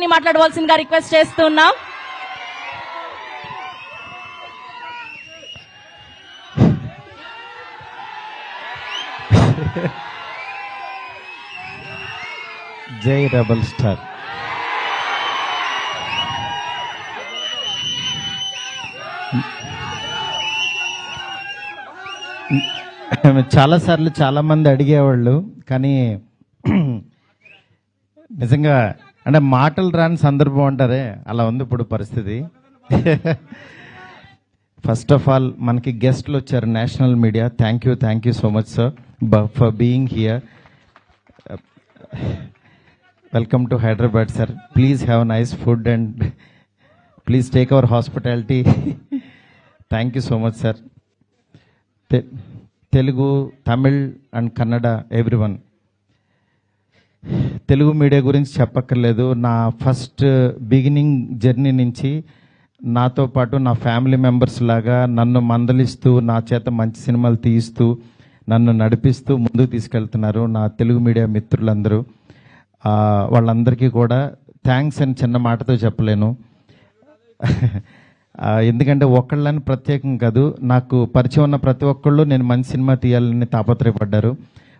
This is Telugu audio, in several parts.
గారిని మాట్లాడవలసిందిగా రిక్వెస్ట్ చేస్తున్నాం. జై రెబల్ స్టార్. చాలాసార్లు చాలామంది అడిగేవాళ్ళు, కానీ నిజంగా అంటే మాటలు రాని సందర్భం అంటారే, అలా ఉంది ఇప్పుడు పరిస్థితి. ఫస్ట్ ఆఫ్ ఆల్ మనకి గెస్ట్లు వచ్చారు, national media. Thank you so much sir for being here. Welcome to Hyderabad sir. Please have nice food and please take our hospitality. Thank you so much sir. Telugu, Tamil and Kannada everyone. Telugu media గురించి చెప్పక్కర్లేదు. నా ఫస్ట్ బిగినింగ్ జర్నీ నుంచి నాతో పాటు నా ఫ్యామిలీ మెంబర్స్ లాగా నన్ను మందలిస్తూ, నా చేత మంచి సినిమాలు తీయిస్తూ, నన్ను నడిపిస్తూ ముందుకు తీసుకెళ్తున్నారు నా తెలుగు మీడియా మిత్రులందరూ. వాళ్ళందరికీ కూడా థ్యాంక్స్ అని చిన్న మాటతో చెప్పలేను. ఎందుకంటే ఒక్కళ్ళని ప్రత్యేకం కాదు, నాకు పరిచయం ఉన్న ప్రతి ఒక్కళ్ళు నేను మంచి సినిమా తీయాలని తాపత్రయపడ్డారు.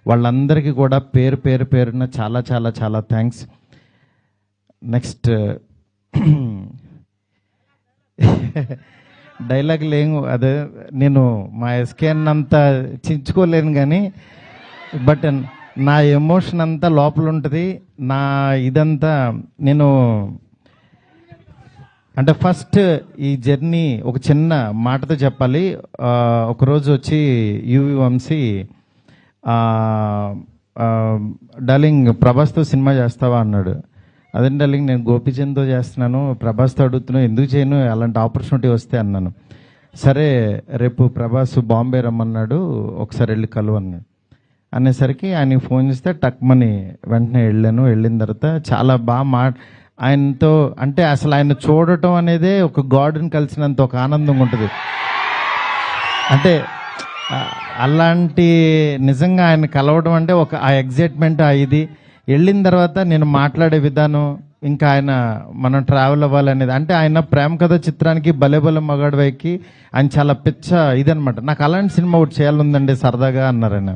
వాళ్ళందరికీ కూడా పేరున చాలా చాలా చాలా థ్యాంక్స్. నెక్స్ట్ డైలాగ్ లేవు, అదే నేను మా ఎస్కేన్ అంతా చించుకోలేను, కానీ బట్ నా ఎమోషన్ అంతా లోపల ఉంటుంది. నా ఇదంతా నేను అంటే ఫస్ట్ ఈ జర్నీ ఒక చిన్న మాటతో చెప్పాలి. ఒకరోజు వచ్చి యువి వంశీ, డార్లింగ్ ప్రభాస్తో సినిమా చేస్తావా అన్నాడు. అదే డార్లింగ్ నేను గోపీచంద్తో చేస్తున్నాను, ప్రభాస్తో అడుగుతున్నాను, ఎందుకు చేయను, అలాంటి ఆపర్చునిటీ వస్తే అన్నాను. సరే రేపు ప్రభాస్ బాంబే రమ్మన్నాడు, ఒకసారి వెళ్ళి కలువు అన్నాడు. అనేసరికి ఆయనకి ఫోన్ చేస్తే టక్మని వెంటనే వెళ్ళాను. వెళ్ళిన తర్వాత చాలా బాగా ఆయనతో అంటే అసలు ఆయన చూడటం అనేదే ఒక గాడ్ని కలిసినంత ఒక ఆనందంగా ఉంటుంది. అంటే అలాంటి నిజంగా ఆయన కలవడం అంటే ఒక ఆ ఎగ్జైట్మెంట్ ఇది. వెళ్ళిన తర్వాత నేను మాట్లాడే విధానం, ఇంకా ఆయన మనం ట్రావెల్ అవ్వాలనేది, అంటే ఆయన ప్రేమ కథ చిత్రానికి భలే భలే మగాడు వైకి ఆయన చాలా పిచ్చ ఇదనమాట. నాకు అలాంటి సినిమా ఒకటి చేయాలందండి సరదాగా అన్నారు ఆయన.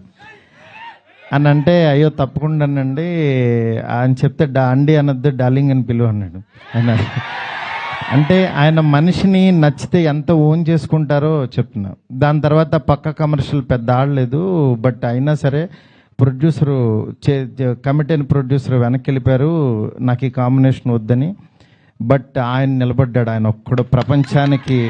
అని అంటే అయ్యో తప్పకుండానండి అని చెప్తే అండి అనద్దు డార్లింగ్ అని పిలువ అన్నాడు ఆయన. అంటే ఆయన మనిషిని నచ్చితే ఎంత ఓన్ చేసుకుంటారో చెప్తున్నా. దాని తర్వాత పక్క కమర్షియల్ పెద్ద ఆడలేదు, బట్ అయినా సరే ప్రొడ్యూసరు కమిటీ అయిన ప్రొడ్యూసర్ వెనక్కి వెళ్ళిపోయారు నాకు ఈ కాంబినేషన్ వద్దని. బట్ ఆయన నిలబడ్డాడు, ఆయన ఒక్కడు ప్రపంచానికి.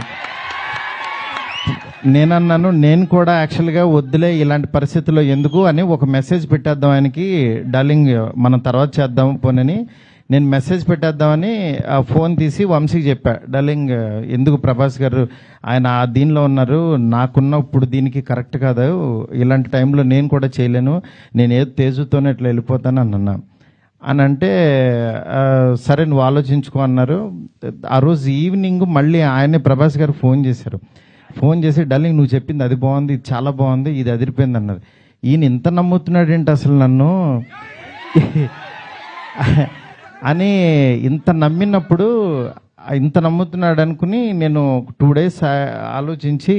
నేనన్నాను నేను కూడా యాక్చువల్గా వద్దులే ఇలాంటి పరిస్థితుల్లో ఎందుకు అని ఒక మెసేజ్ పెట్టేద్దాం ఆయనకి, డార్లింగ్ మనం తర్వాత చేద్దాం పోనని నేను మెసేజ్ పెట్టేద్దామని ఫోన్ తీసి వంశీకి చెప్పా, డార్లింగ్ ఎందుకు ప్రభాస్ గారు ఆయన దీనిలో ఉన్నారు, నాకున్న ఇప్పుడు దీనికి కరెక్ట్ కాదు, ఇలాంటి టైంలో నేను కూడా చేయలేను, నేను ఏదో తేజుతోనే ఇట్లా వెళ్ళిపోతాను అన్నా. అని అంటే సరే నువ్వు ఆలోచించుకో అన్నారు. ఆ రోజు ఈవినింగ్ మళ్ళీ ఆయనే ప్రభాస్ గారు ఫోన్ చేశారు. ఫోన్ చేసి డార్లింగ్ నువ్వు చెప్పింది అది బాగుంది, ఇది చాలా బాగుంది, ఇది అదిరిపోయింది అన్నారు. ఈయన ఇంత నమ్ముతున్నాడు ఏంటి అసలు నన్ను అని ఇంత నమ్మినప్పుడు ఇంత నమ్ముతున్నాడు అనుకుని నేను 2 days ఆలోచించి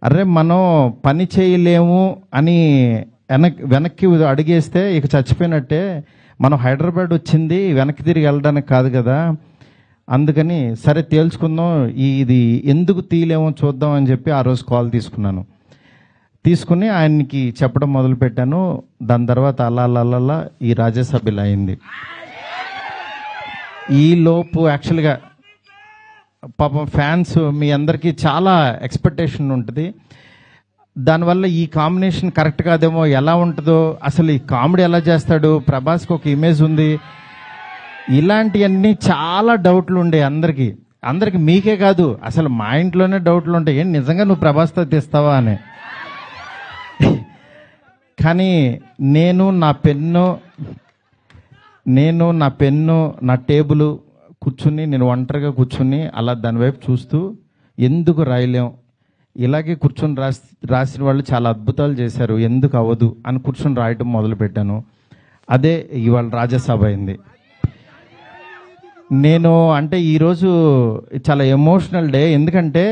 అరే మనం పని చేయలేము అని వెనక్కి అడిగేస్తే ఇక చచ్చిపోయినట్టే, మనం హైదరాబాద్ వచ్చింది వెనక్కి తిరిగి వెళ్ళడానికి కాదు కదా, అందుకని సరే తేల్చుకుందాం, ఇది ఎందుకు తీయలేమో చూద్దాం అని చెప్పి ఆ రోజు కాల్ తీసుకుని ఆయనకి చెప్పడం మొదలుపెట్టాను. దాని తర్వాత అలా ఈ రాజ్యసభ ఇలా అయింది. ఈలోపు యాక్చువల్గా పాపం ఫ్యాన్స్ మీ అందరికీ చాలా ఎక్స్పెక్టేషన్ ఉంటుంది. దానివల్ల ఈ కాంబినేషన్ కరెక్ట్ కాదేమో, ఎలా ఉంటుందో, అసలు ఈ కామెడీ ఎలా చేస్తాడు, ప్రభాస్కి ఒక ఇమేజ్ ఉంది, ఇలాంటివన్నీ చాలా డౌట్లు ఉండే అందరికి మీకే కాదు అసలు మా ఇంట్లోనే డౌట్లు ఉంటాయి, ఏం నిజంగా నువ్వు ప్రభాస్తో తీస్తావా అని. కానీ నేను నా పెన్ను నా టేబుల్ కూర్చుని నేను ఒంటరిగా కూర్చుని అలా దాని వైపు చూస్తూ ఎందుకు రాయలేం, ఇలాగే కూర్చొని రాసిన వాళ్ళు చాలా అద్భుతాలు చేశారు, ఎందుకు అవ్వదు అని కూర్చొని రాయటం మొదలుపెట్టాను. అదే ఇవాళ రాజ్యసభ అయింది. నేను అంటే ఈరోజు చాలా ఎమోషనల్ డే. ఎందుకంటే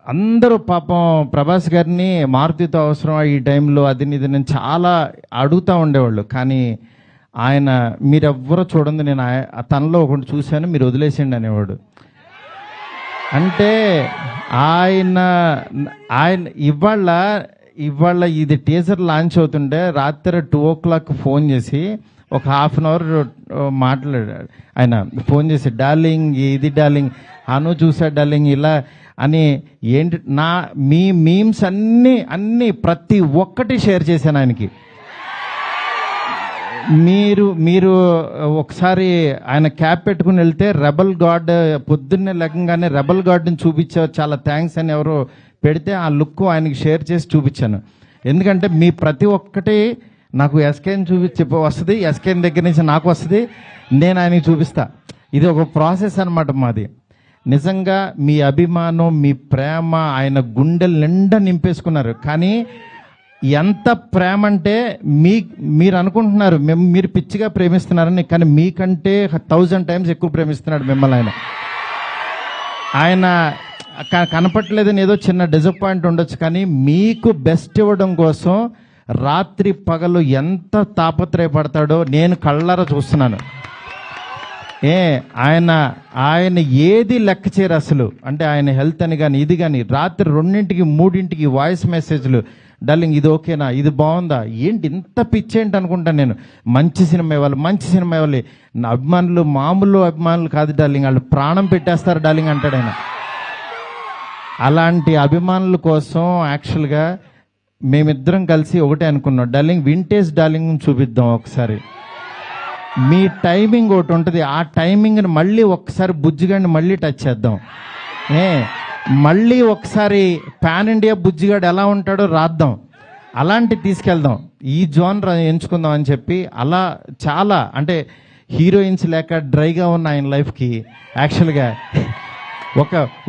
అందరూ పాపం ప్రభాస్ గారిని మారుతితో అవసరం ఈ టైంలో అది ఇది నేను చాలా అడుగుతూ ఉండేవాళ్ళు. కానీ ఆయన మీరెవ్వరూ చూడండి, నేను తనలో ఒకటి చూశాను, మీరు వదిలేసేయండి అనేవాడు. అంటే ఆయన ఇవాళ ఇది టీజర్ లాంచ్ అవుతుంటే రాత్రి 2 o'clock ఫోన్ చేసి ఒక హాఫ్ అన్ అవర్ మాట్లాడాడు. ఆయన ఫోన్ చేసి డార్లింగ్ ఇది డార్లింగ్ అను చూసా డార్లింగ్ ఇలా అని ఏంటి మీ మీమ్స్ అన్నీ ప్రతి ఒక్కటి షేర్ చేశాను ఆయనకి. మీరు ఒకసారి ఆయన క్యాప్ పెట్టుకుని వెళ్తే రెబల్ గాడ్ పొద్దున్నే లెక్కగానే రెబల్ గాడ్ని చూపించావు, చాలా థ్యాంక్స్ అని ఎవరో పెడితే ఆ లుక్ ఆయనకి షేర్ చేసి చూపించాను. ఎందుకంటే మీ ప్రతి ఒక్కటి నాకు ఎస్కేని వస్తుంది, ఎస్కేని దగ్గర నుంచి నాకు వస్తుంది, నేను ఆయనకి చూపిస్తా. ఇది ఒక ప్రాసెస్ అన్నమాట మాది. నిజంగా మీ అభిమానం, మీ ప్రేమ ఆయన గుండెల నిండా నింపేసుకున్నారు. కానీ ఎంత ప్రేమ అంటే మీరు అనుకుంటున్నారు మీరు పిచ్చిగా ప్రేమిస్తున్నారని, కానీ మీకంటే 1000 times ఎక్కువ ప్రేమిస్తున్నాడు మిమ్మల్ని. ఆయన కనపట్లేదని ఏదో చిన్న డిసప్పాయింట్ ఉండొచ్చు, కానీ మీకు బెస్ట్ ఇవ్వడం కోసం రాత్రి పగలు ఎంత తాపత్రయపడతాడో నేను కళ్ళారా చూస్తున్నాను. ఆయన ఏది లెక్క చేయరు అసలు. అంటే ఆయన హెల్త్ అని కానీ ఇది కానీ రాత్రి 2ంటికి 3ంటికి వాయిస్ మెసేజ్లు, డార్లింగ్ ఇది ఓకేనా, ఇది బాగుందా, ఏంటి ఇంత పిచ్చేంటి అనుకుంటాను నేను. మంచి సినిమా ఇవ్వాలి. నా అభిమానులు మామూలు అభిమానులు కాదు డార్లింగ్, వాళ్ళు ప్రాణం పెట్టేస్తారు డార్లింగ్ అంటాడు ఆయన. అలాంటి అభిమానుల కోసం యాక్చువల్గా మేమిద్దరం కలిసి ఒకటే అనుకున్నాం, డార్లింగ్ వింటేజ్ డార్లింగ్ చూపిద్దాం ఒకసారి. మీ టైమింగ్ ఒకటి ఉంటుంది, ఆ టైమింగ్ని మళ్ళీ ఒకసారి బుజ్జిగాడిని మళ్ళీ టచ్ చేద్దాం. మళ్ళీ ఒకసారి పాన్ ఇండియా బుజ్జిగాడు ఎలా ఉంటాడో రాద్దాం, అలాంటి తీసుకెళ్దాం, ఈ జోనర్ ఎంచుకుందాం అని చెప్పి అలా చాలా అంటే హీరోయిన్స్ లేక డ్రైగా ఉన్న ఆయన లైఫ్కి యాక్చువల్గా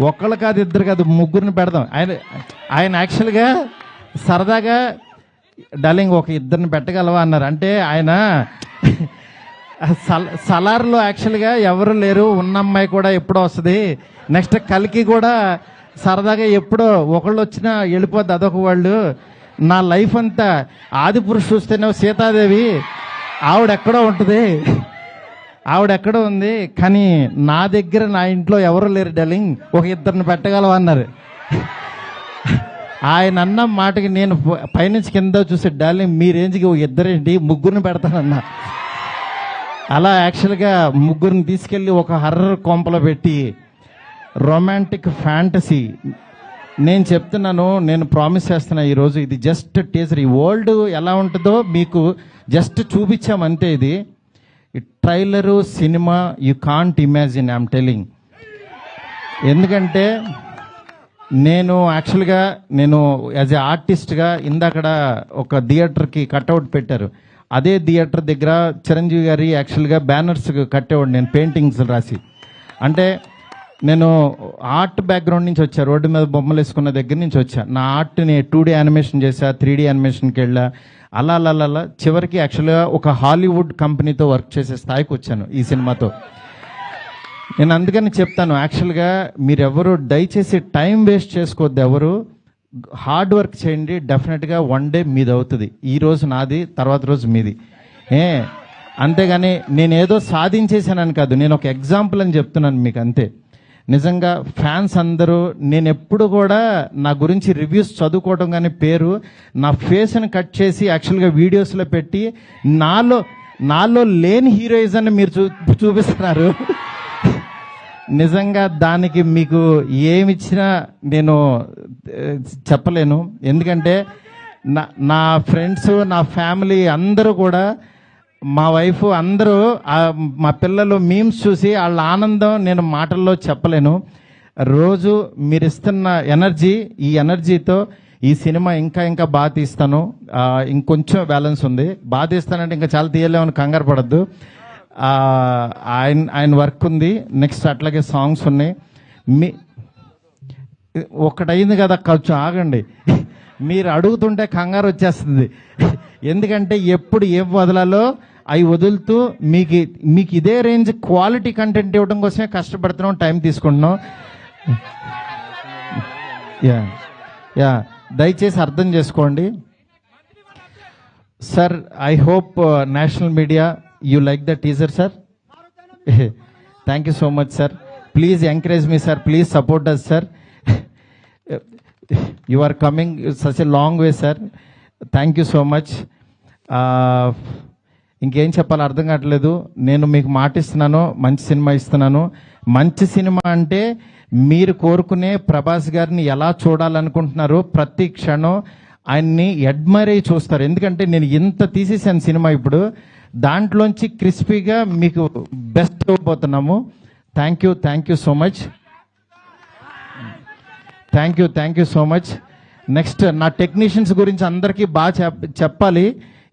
ఒకళ్ళు కాదు, ఇద్దరు కాదు, 3 పెడదాం. ఆయన యాక్చువల్గా సరదాగా డార్లింగ్ ఒక 2 పెట్టగలవా అన్నారు. అంటే ఆయన సలార్లో యాక్చువల్గా ఎవరు లేరు, ఉన్న అమ్మాయి కూడా ఎప్పుడో వస్తుంది, నెక్స్ట్ కలికి కూడా సరదాగా ఎప్పుడో ఒకళ్ళు వచ్చినా వెళ్ళిపోద్ది, అదొక వాళ్ళు. నా లైఫ్ అంతా ఆది పురుషు చూస్తేనే సీతాదేవి ఆవిడెక్కడో ఉంటుంది, ఆవిడెక్కడో ఉంది, కానీ నా దగ్గర నా ఇంట్లో ఎవరు లేరు డార్లింగ్, ఒక 2 పెట్టగలవా అన్నారు. ఆయన అన్న మాటకి నేను పైనుంచి కింద చూసే డార్లింగ్ మీ రేంజ్కి 2 పెడతానన్నా. అలా యాక్చువల్గా 3 తీసుకెళ్ళి ఒక హర్రర్ కొంపలో పెట్టి రొమాంటిక్ ఫ్యాంటసీ నేను చెప్తున్నాను, నేను ప్రామిస్ చేస్తున్నా ఈరోజు ఇది జస్ట్ టీజర్. ఈ వరల్డ్ ఎలా ఉంటుందో మీకు జస్ట్ చూపించామంతే. ఇది trailer cinema you can't imagine, I'm telling. ఎందుకంటే నేను యాక్చువల్గా యాజ్ ఏ ఆర్టిస్ట్గా ఇందాకడ ఒక థియేటర్కి కట్అవుట్ పెట్టారు, అదే థియేటర్ దగ్గర చిరంజీవి గారి యాక్చువల్గా బ్యానర్స్ కట్టేవాడు నేను, పెయింటింగ్స్ రాసి. అంటే నేను ఆర్ట్ బ్యాక్గ్రౌండ్ నుంచి వచ్చా, రోడ్డు మీద బొమ్మలు వేసుకున్న దగ్గర నుంచి వచ్చా. నా ఆర్ట్ని 2D యానిమేషన్ చేశా, 3D యానిమేషన్కి వెళ్ళా, అలా చివరికి యాక్చువల్గా ఒక హాలీవుడ్ కంపెనీతో వర్క్ చేసే స్థాయికి వచ్చాను ఈ సినిమాతో. నేను అందుకని చెప్తాను, యాక్చువల్గా మీరెవరు దయచేసి టైం వేస్ట్ చేసుకోవద్దు, ఎవరు హార్డ్ వర్క్ చేయండి, డెఫినెట్గా 1 day మీది అవుతుంది. ఈ రోజు నాది, తర్వాత రోజు మీది. అంతేగాని నేనేదో సాధించేసానని కాదు, నేను ఒక ఎగ్జాంపుల్ అని చెప్తున్నాను మీకు అంతే. నిజంగా ఫ్యాన్స్ అందరూ, నేను ఎప్పుడు కూడా నా గురించి రివ్యూస్ చదువుకోవడం కానీ పేరు నా ఫేస్ని కట్ చేసి యాక్చువల్గా వీడియోస్లో పెట్టి నాలో లేని హీరోయిజాన్ని మీరు చూపిస్తున్నారు. నిజంగా దానికి మీకు ఏమిచ్చినా నేను చెప్పలేను. ఎందుకంటే నా ఫ్రెండ్స్, నా ఫ్యామిలీ అందరూ కూడా, మా వైఫ్ అందరూ, మా పిల్లలు మీమ్స్ చూసి వాళ్ళ ఆనందం నేను మాటల్లో చెప్పలేను. రోజు మీరు ఇస్తున్న ఎనర్జీ, ఈ ఎనర్జీతో ఈ సినిమా ఇంకా బాగా తీస్తాను. ఇంకొంచెం బ్యాలెన్స్ ఉంది, బాగా తీస్తానంటే ఇంకా చాలా తీయలేమని కంగారు పడద్దు. ఆయన వర్క్ ఉంది, నెక్స్ట్ అట్లాగే సాంగ్స్ ఉన్నాయి. ఒకటైంది కదా, కొంచెం ఆగండి, మీరు అడుగుతుంటే కంగారు వచ్చేస్తుంది. ఎందుకంటే ఎప్పుడు ఏం వదలాలో అవి వదులుతూ మీకు ఇదే రేంజ్ క్వాలిటీ కంటెంట్ ఇవ్వడం కోసమే కష్టపడుతున్నాం, టైం తీసుకుంటున్నాం. యా దయచేసి అర్థం చేసుకోండి sir. I hope national media you like the teaser sir. Thank you so much sir. Please encourage me sir, please support us sir. You are coming such a long way sir. Thank you so much. ఇంకేం చెప్పాలో అర్థం కావట్లేదు. నేను మీకు మాట ఇస్తున్నాను, మంచి సినిమా ఇస్తున్నాను. మంచి సినిమా అంటే మీరు కోరుకునే ప్రభాస్ గారిని ఎలా చూడాలనుకుంటున్నారో ప్రతి క్షణం ఆయన్ని అడ్మైర్ అయ్యి చూస్తారు. ఎందుకంటే నేను ఇంత తీసేసాను సినిమా, ఇప్పుడు దాంట్లోంచి క్రిస్పీగా మీకు బెస్ట్ ఇవ్వబోతున్నాము. Thank you so much. Thank you so much. Next నా టెక్నీషియన్స్ గురించి అందరికీ బాగా చెప్పాలి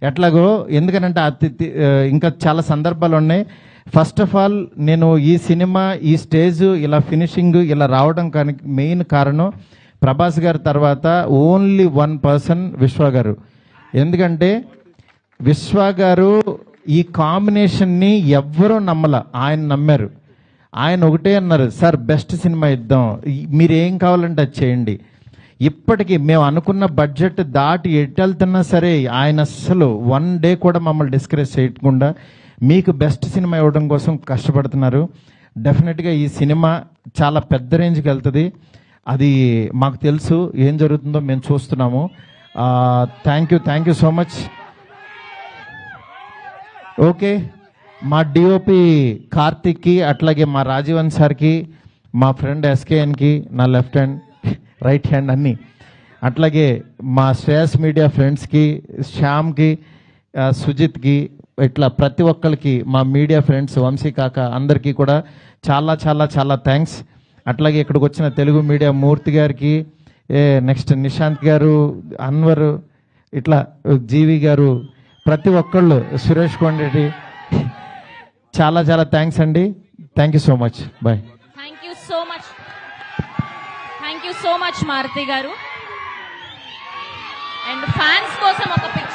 ఎట్లాగో, ఎందుకనంటే ఇంకా చాలా సందర్భాలు ఉన్నాయి. ఫస్ట్ ఆఫ్ ఆల్ నేను ఈ సినిమా ఈ స్టేజ్ ఇలా ఫినిషింగ్ ఇలా రావడం కానీ మెయిన్ కారణం ప్రభాస్ గారి తర్వాత ఓన్లీ వన్ పర్సన్ విశ్వ గారు. ఎందుకంటే విశ్వ గారు ఈ కాంబినేషన్ని ఎవ్వరూ నమ్మల, ఆయన నమ్మారు. ఆయన ఒకటే అన్నారు, సార్ బెస్ట్ సినిమా ఇద్దాం, మీరు ఏం కావాలంటే అది చేయండి. ఇప్పటికీ మేము అనుకున్న బడ్జెట్ దాటి ఎట్టెళ్తున్నా సరే ఆయన అస్సలు వన్ డే కూడా మమ్మల్ని డిస్కరేజ్ చేయకుండా మీకు బెస్ట్ సినిమా ఇవ్వడం కోసం కష్టపడుతున్నారు. డెఫినెట్గా ఈ సినిమా చాలా పెద్ద రేంజ్కి వెళ్తుంది. అది మాకు తెలుసు, ఏం జరుగుతుందో మేము చూస్తున్నాము. Thank you so much. Okay, మా డిఓపి కార్తిక్కి, అట్లాగే మా రాజీవన్ సార్కి, మా ఫ్రెండ్ ఎస్కేఎన్కి, నా లెఫ్ట్ హ్యాండ్ రైట్ హ్యాండ్ అన్నీ, అట్లాగే మా శ్రేయస్ మీడియా ఫ్రెండ్స్కి, శ్యామ్కి, సుజిత్కి, ఇట్లా ప్రతి ఒక్కరికి మా మీడియా ఫ్రెండ్స్, వంశీ కాక అందరికీ కూడా చాలా చాలా చాలా థ్యాంక్స్. అట్లాగే ఇక్కడికి వచ్చిన తెలుగు మీడియా మూర్తి గారికి, నెక్స్ట్ నిశాంత్ గారు, అన్వర్, ఇట్లా జీవి గారు, ప్రతి ఒక్కళ్ళు, సురేష్ కొండరెడ్డి, చాలా చాలా థ్యాంక్స్ అండి. Thank you so much. Bye. Thank you so much Maruti garu. And fans కోసం ఒక పిక్చర్